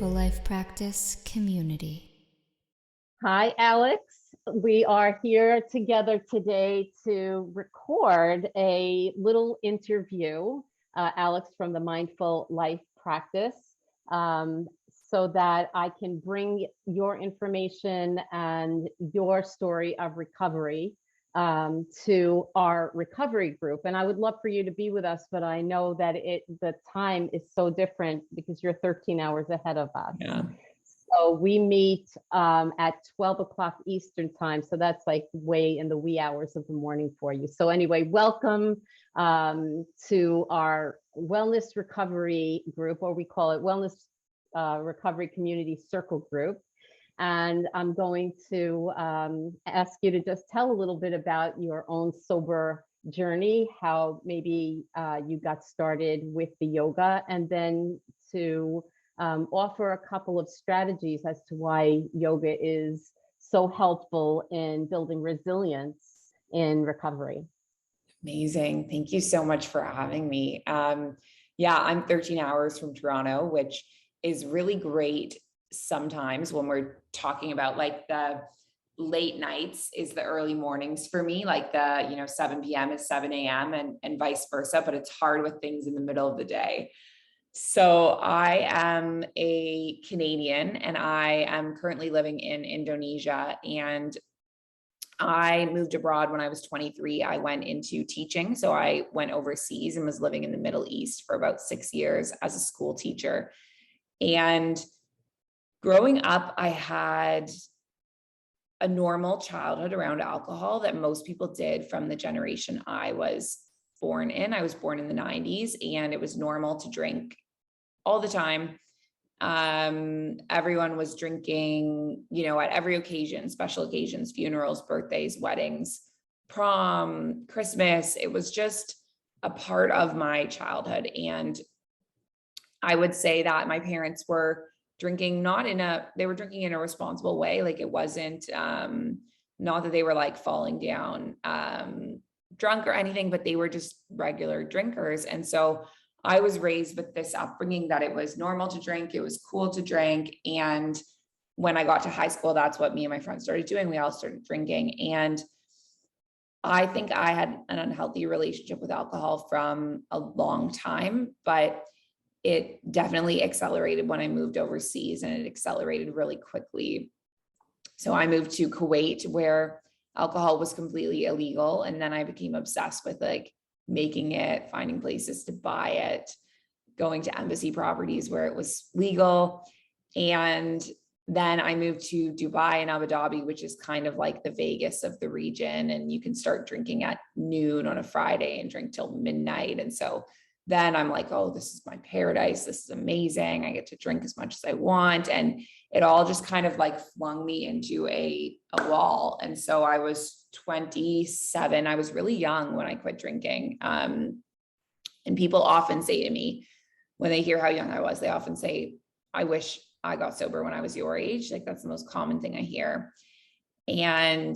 Mindful Life Practice community. Hi, Alex. We are here together today to record a little interview, Alex, from the Mindful Life Practice, so that I can bring your information and your story of recovery to our recovery group. And I would love for you to be with us, but I know that the time is so different because you're 13 hours ahead of us. Yeah. So we meet at 12 o'clock Eastern time. So that's like way in the wee hours of the morning for you. So anyway, welcome to our wellness recovery group, or we call it Wellness Recovery Community Circle Group. And I'm going to ask you to just tell a little bit about your own sober journey, how maybe you got started with the yoga, and then to offer a couple of strategies as to why yoga is so helpful in building resilience in recovery. Amazing. Thank you so much for having me. Yeah, I'm 13 hours from Toronto, which is really great sometimes when we're talking about like the late nights is the early mornings for me, like the, 7 p.m. is 7 a.m. and vice versa, but it's hard with things in the middle of the day. So I am a Canadian and I am currently living in Indonesia, and I moved abroad when I was 23. I went into teaching. So I went overseas and was living in the Middle East for about 6 years as a school teacher. And growing up, I had a normal childhood around alcohol that most people did from the generation I was born in. I was born in the 90s, and it was normal to drink all the time. Everyone was drinking, at every occasion, special occasions, funerals, birthdays, weddings, prom, Christmas. It was just a part of my childhood. And I would say that my parents were drinking, they were drinking in a responsible way. Like it wasn't, not that they were like falling down, drunk or anything, but they were just regular drinkers. And so I was raised with this upbringing that it was normal to drink, it was cool to drink. And when I got to high school, that's what me and my friends started doing. We all started drinking. And I think I had an unhealthy relationship with alcohol from a long time, but it definitely accelerated when I moved overseas, and it accelerated really quickly. So I moved to Kuwait, where alcohol was completely illegal. And then I became obsessed with like making it, finding places to buy it, going to embassy properties where it was legal. And then I moved to Dubai and Abu Dhabi, which is kind of like the Vegas of the region. And you can start drinking at noon on a Friday and drink till midnight. And so then I'm like, oh, this is my paradise. This is amazing. I get to drink as much as I want. And it all just kind of like flung me into a wall. And so I was 27. I was really young when I quit drinking. And people often say to me, when they hear how young I was, they often say, I wish I got sober when I was your age. Like that's the most common thing I hear. And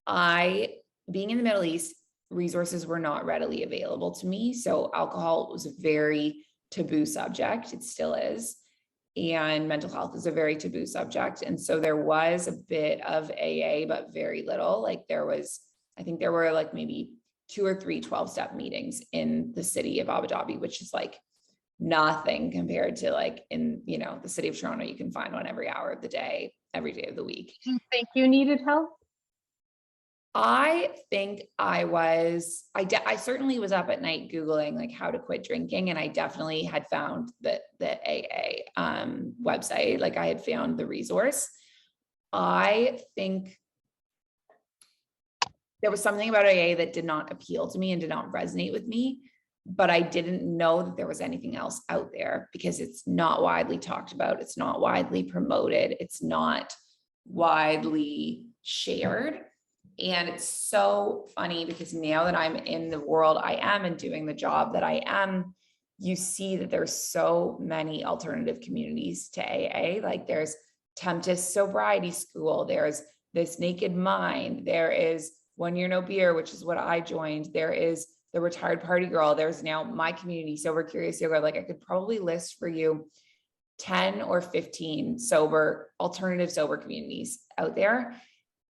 being in the Middle East, resources were not readily available to me. So alcohol was a very taboo subject. It still is. And mental health is a very taboo subject. And so there was a bit of AA, but very little. Like I think there were like maybe 2 or 3 12-step meetings in the city of Abu Dhabi, which is like nothing compared to like in, the city of Toronto, you can find one every hour of the day, every day of the week. Do you think you needed help? I think I certainly was up at night Googling like how to quit drinking. And I definitely had found the AA website. Like I had found the resource. I think there was something about AA that did not appeal to me and did not resonate with me, but I didn't know that there was anything else out there because it's not widely talked about. It's not widely promoted. It's not widely shared. And it's so funny because now that I'm in the world I am and doing the job that I am, you see that there's so many alternative communities to AA. Like there's Tempest Sobriety School. There's This Naked Mind. There is One Year No Beer, which is what I joined. There is the Retired Party Girl. There's now my community, Sober Curious Yoga. Like I could probably list for you 10 or 15 alternative sober communities out there.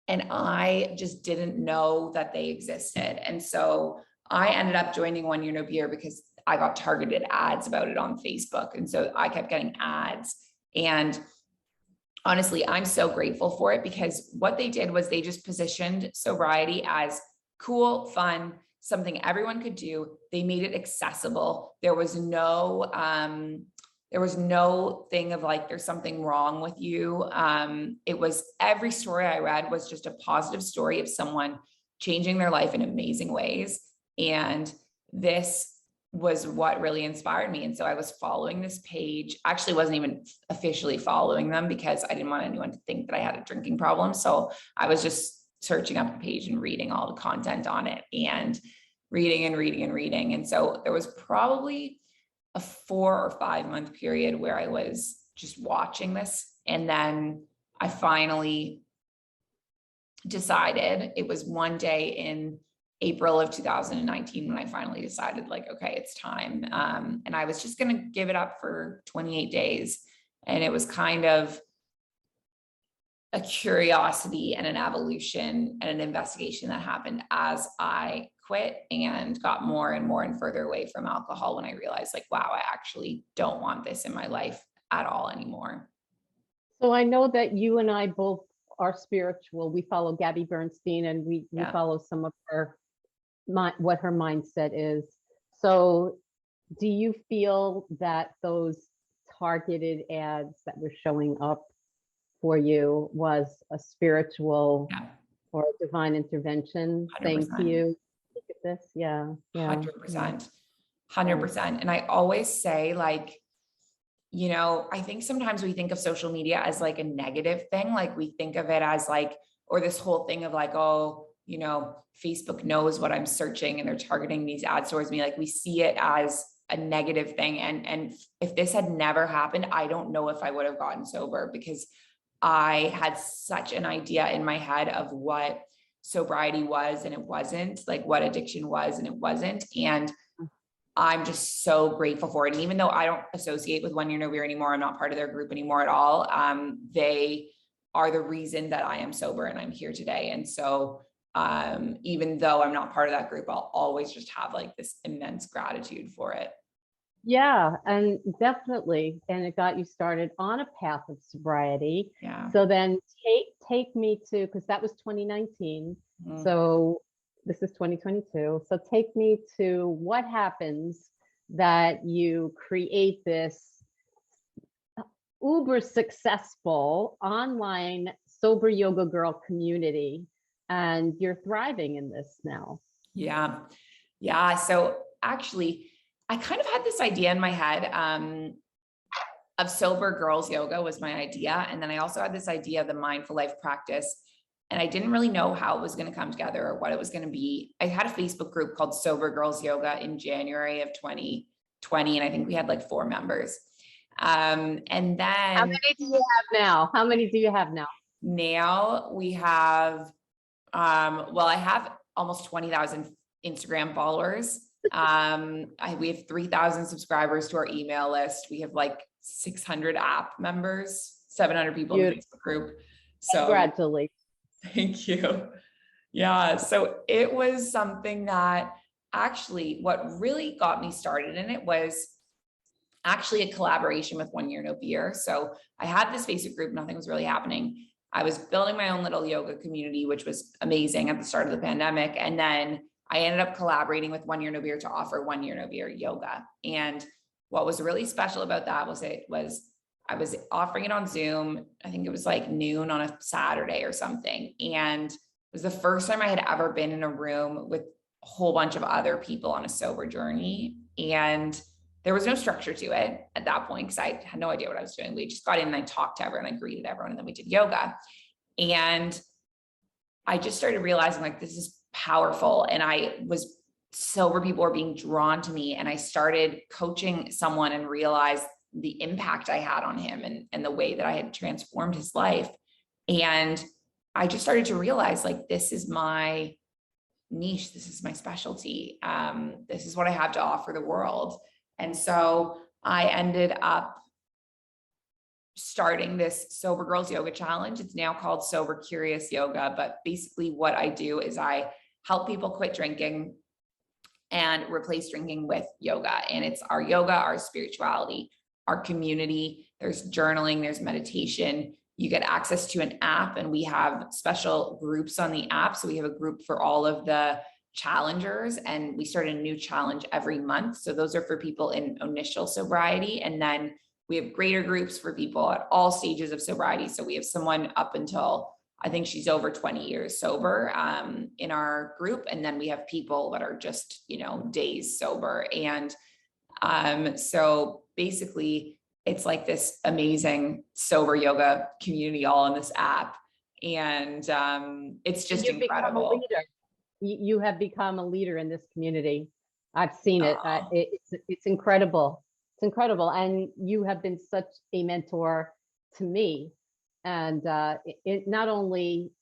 And I just didn't know that they existed. And so I ended up joining One Year No Beer because I got targeted ads about it on Facebook. And so I kept getting ads. And honestly, I'm so grateful for it, because what they did was they just positioned sobriety as cool, fun, something everyone could do. They made it accessible. There was no thing of like, there's something wrong with you. It was, every story I read was just a positive story of someone changing their life in amazing ways. And this was what really inspired me. And so I was following this page. Actually wasn't even officially following them because I didn't want anyone to think that I had a drinking problem. So I was just searching up the page and reading all the content on it, and reading and reading and reading. And so there was probably a 4 or 5 month period where I was just watching this. And then I finally decided, it was one day in April of 2019 when I finally decided, like, okay, it's time. And I was just going to give it up for 28 days. And it was kind of a curiosity and an evolution and an investigation that happened as I quit and got more and more and further away from alcohol, when I realized, like, wow, I actually don't want this in my life at all anymore. So I know that you and I both are spiritual. We follow Gabby Bernstein, and we follow some of her, what her mindset is. So do you feel that those targeted ads that were showing up for you was a spiritual or a divine intervention 100%. saying to you, look at this? Yeah. 100%. And I always say, like, you know, I think sometimes we think of social media as like a negative thing. Like we think of it as like, or this whole thing of like, oh, you know, Facebook knows what I'm searching and they're targeting these ads towards me. Like we see it as a negative thing. And if this had never happened, I don't know if I would have gotten sober, because I had such an idea in my head of what sobriety was and it wasn't, like what addiction was and it wasn't. And I'm just so grateful for it. And even though I don't associate with One Year No Beer anymore, I'm not part of their group anymore at all. They are the reason that I am sober and I'm here today. And so even though I'm not part of that group, I'll always just have like this immense gratitude for it. Yeah, and definitely. And it got you started on a path of sobriety. Yeah. So then take me to, because that was 2019. Mm-hmm. So this is 2022. So take me to what happens that you create this uber successful online sober yoga girl community, and you're thriving in this now. Yeah. So actually, I kind of had this idea in my head of sober girls yoga was my idea. And then I also had this idea of the mindful life practice. And I didn't really know how it was going to come together or what it was going to be. I had a Facebook group called Sober Girls Yoga in January of 2020. And I think we had like 4 members. And then how many do you have now? Now we have, I have almost 20,000 Instagram followers. We have 3,000 subscribers to our email list. We have like 600 app members, 700 people in the Facebook group. So congratulations. Thank you. Yeah. So it was something that actually, what really got me started in it was actually a collaboration with One Year No Beer. So I had this Facebook group, nothing was really happening. I was building my own little yoga community, which was amazing at the start of the pandemic. And then I ended up collaborating with One Year No Beer to offer One Year No Beer yoga. And what was really special about that was I was offering it on Zoom. I think it was like noon on a Saturday or something. And it was the first time I had ever been in a room with a whole bunch of other people on a sober journey. And there was no structure to it at that point because I had no idea what I was doing. We just got in and I talked to everyone, I greeted everyone, and then we did yoga. And I just started realizing like, this is powerful. And sober people were being drawn to me. And I started coaching someone and realized the impact I had on him and the way that I had transformed his life. And I just started to realize like, this is my niche. This is my specialty. This is what I have to offer the world. And so I ended up starting this Sober Girls Yoga Challenge. It's now called Sober Curious Yoga, but basically what I do is I help people quit drinking and replace drinking with yoga. And it's our yoga, our spirituality, our community. There's journaling, there's meditation. You get access to an app, and we have special groups on the app. So we have a group for all of the challengers, and we start a new challenge every month. So those are for people in initial sobriety. And then we have greater groups for people at all stages of sobriety. So we have someone up until, I think she's over 20 years sober in our group. And then we have people that are just, days sober. And so basically it's like this amazing sober yoga community all in this app. And it's just incredible. You have become a leader in this community. I've seen it. It's incredible. It's incredible. And you have been such a mentor to me. And it not only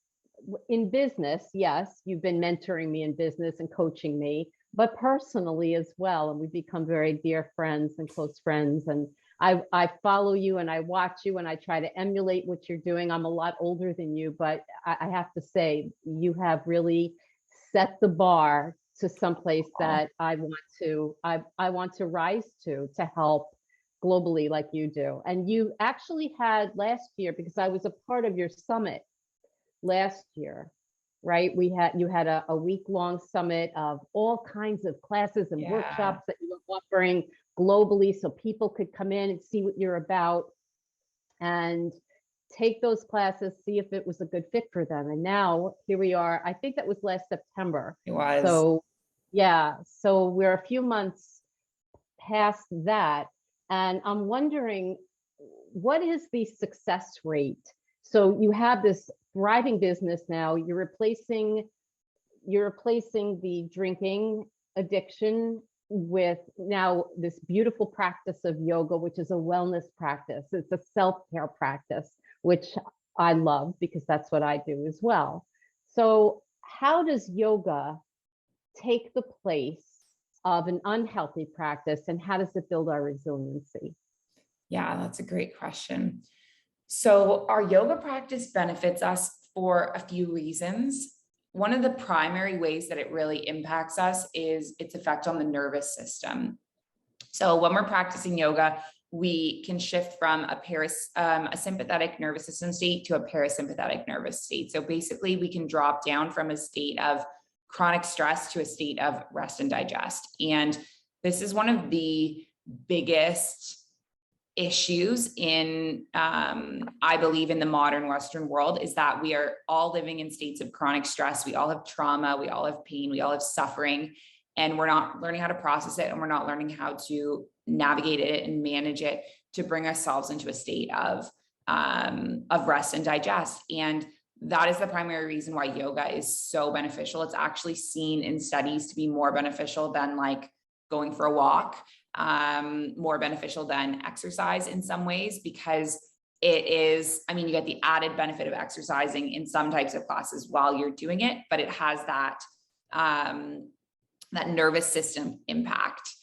in business, yes, you've been mentoring me in business and coaching me, but personally as well. And we've become very dear friends and close friends. And I follow you and I watch you and I try to emulate what you're doing. I'm a lot older than you, but I have to say, you have really set the bar to someplace that I want to rise to help globally like you do. And you actually had last year, because I was a part of your summit last year, right? You had a week-long summit of all kinds of classes and workshops that you were offering globally, so people could come in and see what you're about and take those classes, see if it was a good fit for them. And now here we are. I think that was last September. It was. So yeah, so we're a few months past that. And I'm wondering, what is the success rate? So you have this thriving business now. You're replacing the drinking addiction with now this beautiful practice of yoga, which is a wellness practice. It's a self-care practice, which I love because that's what I do as well. So how does yoga take the place of an unhealthy practice, and how does it build our resiliency? Yeah, that's a great question. So our yoga practice benefits us for a few reasons. One of the primary ways that it really impacts us is its effect on the nervous system. So when we're practicing yoga, we can shift from a sympathetic nervous system state to a parasympathetic nervous state. So basically we can drop down from a state of chronic stress to a state of rest and digest. And this is one of the biggest issues in, I believe, in the modern Western world, is that we are all living in states of chronic stress. We all have trauma, we all have pain, we all have suffering, and we're not learning how to process it, and we're not learning how to navigate it and manage it to bring ourselves into a state of rest and digest. And that is the primary reason why yoga is so beneficial. It's actually seen in studies to be more beneficial than like going for a walk, more beneficial than exercise in some ways, because it is, you get the added benefit of exercising in some types of classes while you're doing it, but it has that nervous system impact.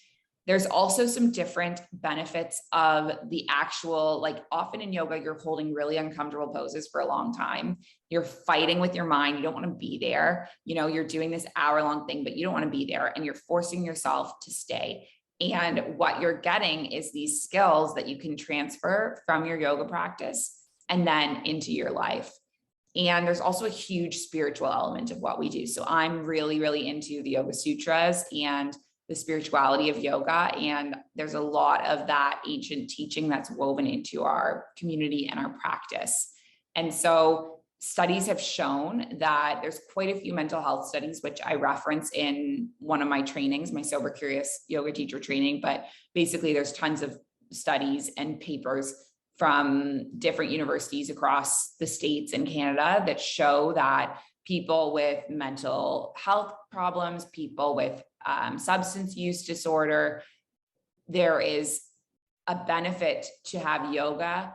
There's also some different benefits of the actual, like often in yoga, you're holding really uncomfortable poses for a long time. You're fighting with your mind. You don't want to be there. You're doing this hour-long thing, but you don't want to be there, and you're forcing yourself to stay. And what you're getting is these skills that you can transfer from your yoga practice and then into your life. And there's also a huge spiritual element of what we do. So I'm really, really into the Yoga Sutras and the spirituality of yoga. And there's a lot of that ancient teaching that's woven into our community and our practice. And so studies have shown that there's quite a few mental health studies, which I reference in one of my trainings, my Sober Curious Yoga Teacher training. But basically there's tons of studies and papers from different universities across the States and Canada that show that people with mental health problems, people with substance use disorder, there is a benefit to have yoga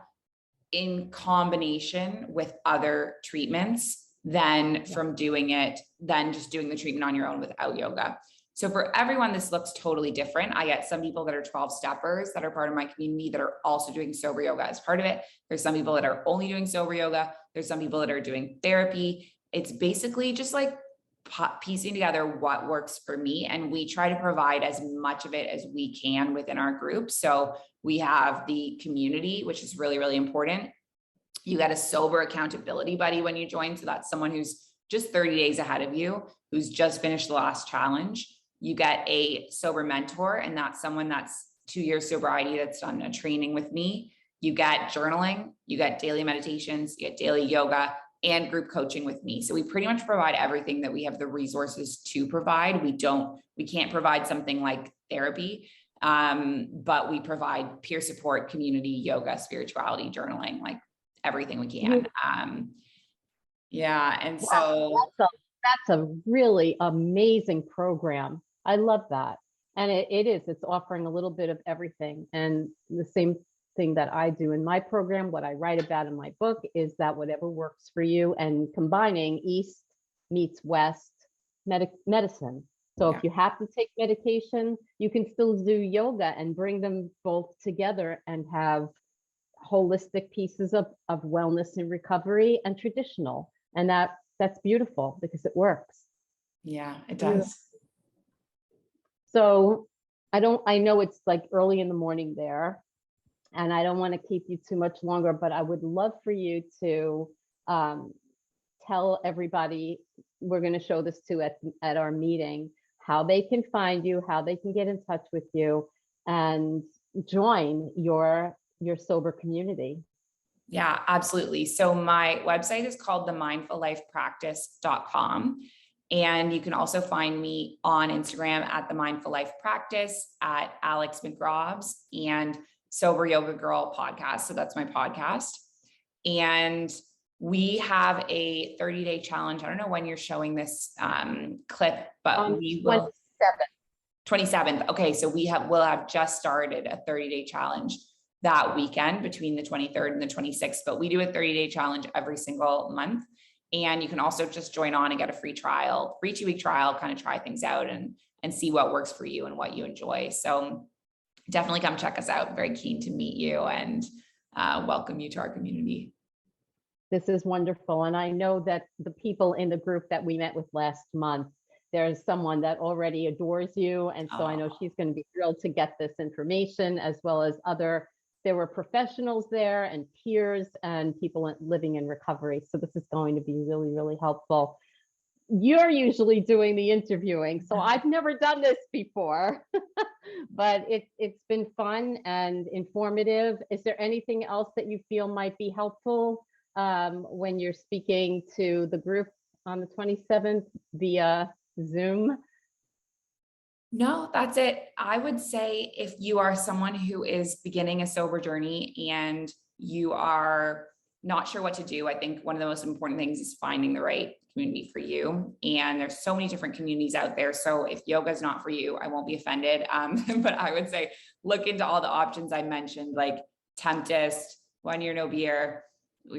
in combination with other treatments than just doing the treatment on your own without yoga. So for everyone, this looks totally different. I get some people that are 12 steppers that are part of my community that are also doing sober yoga as part of it. There's some people that are only doing sober yoga. There's some people that are doing therapy. It's basically just like piecing together what works for me. And we try to provide as much of it as we can within our group. So we have the community, which is really, really important. You get a sober accountability buddy when you join. So that's someone who's just 30 days ahead of you, who's just finished the last challenge. You get a sober mentor, and that's someone that's 2 years sobriety that's done a training with me. You get journaling, you get daily meditations, you get daily yoga, and group coaching with me. So we pretty much provide everything that we have the resources to provide. We can't provide something like therapy, but we provide peer support, community, yoga, spirituality, journaling, like everything we can. Yeah. And so that's a really amazing program. I love that. And it's offering a little bit of everything. And the same thing that I do in my program, what I write about in my book is that whatever works for you, and combining East meets West medicine. So if you have to take medication, you can still do yoga and bring them both together and have holistic pieces of wellness and recovery and traditional. And that's beautiful because it works. Yeah, it does. So I know it's like early in the morning there, and I don't want to keep you too much longer, but I would love for you to tell everybody, we're going to show this to at our meeting, how they can find you, how they can get in touch with you and join your sober community. Yeah, absolutely. So my website is called themindfullifepractice.com. And you can also find me on Instagram at The Mindful Life Practice, at Alex McRobs, and Sober Yoga Girl podcast. So that's my podcast. And we have a 30-day challenge. I don't know when you're showing this clip, but we will. 27th. Okay. So we'll have just started a 30-day challenge that weekend between the 23rd and the 26th, but we do a 30-day challenge every single month. And you can also just join on and get a free 2-week trial, kind of try things out and see what works for you and what you enjoy. So definitely come check us out. Very keen to meet you and welcome you to our community. This is wonderful. And I know that the people in the group that we met with last month, there's someone that already adores you. And so I know she's going to be thrilled to get this information, as well as there were professionals there and peers and people living in recovery. So this is going to be really, really helpful. You're usually doing the interviewing, so I've never done this before, but it's been fun and informative. Is there anything else that you feel might be helpful when you're speaking to the group on the 27th via Zoom? No, that's it. I would say if you are someone who is beginning a sober journey and you are not sure what to do, I think one of the most important things is finding the right community for you. And there's so many different communities out there. So if yoga is not for you, I won't be offended. But I would say look into all the options I mentioned, like Tempest, 1 Year No Beer,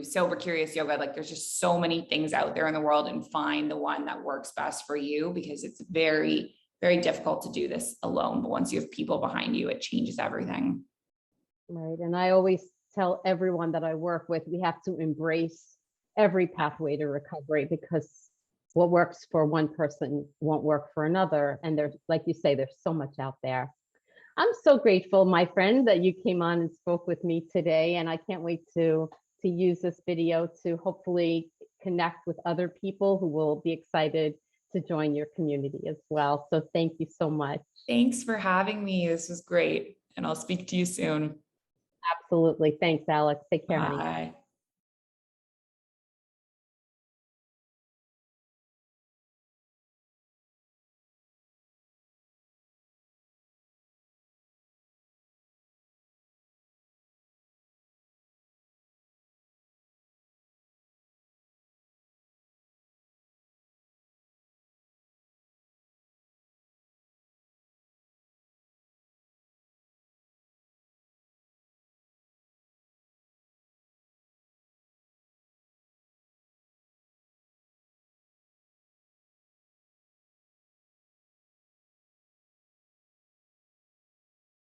Sober Curious Yoga. Like there's just so many things out there in the world, and find the one that works best for you, because it's very, very difficult to do this alone. But once you have people behind you, it changes everything. Right. And I always tell everyone that I work with, we have to embrace every pathway to recovery, because what works for one person won't work for another. And there's, like you say, there's so much out there. I'm so grateful, my friend, that you came on and spoke with me today. And I can't wait to use this video to hopefully connect with other people who will be excited to join your community as well. So thank you so much. Thanks for having me. This was great. And I'll speak to you soon. Absolutely. Thanks, Alex. Take care, honey. Bye.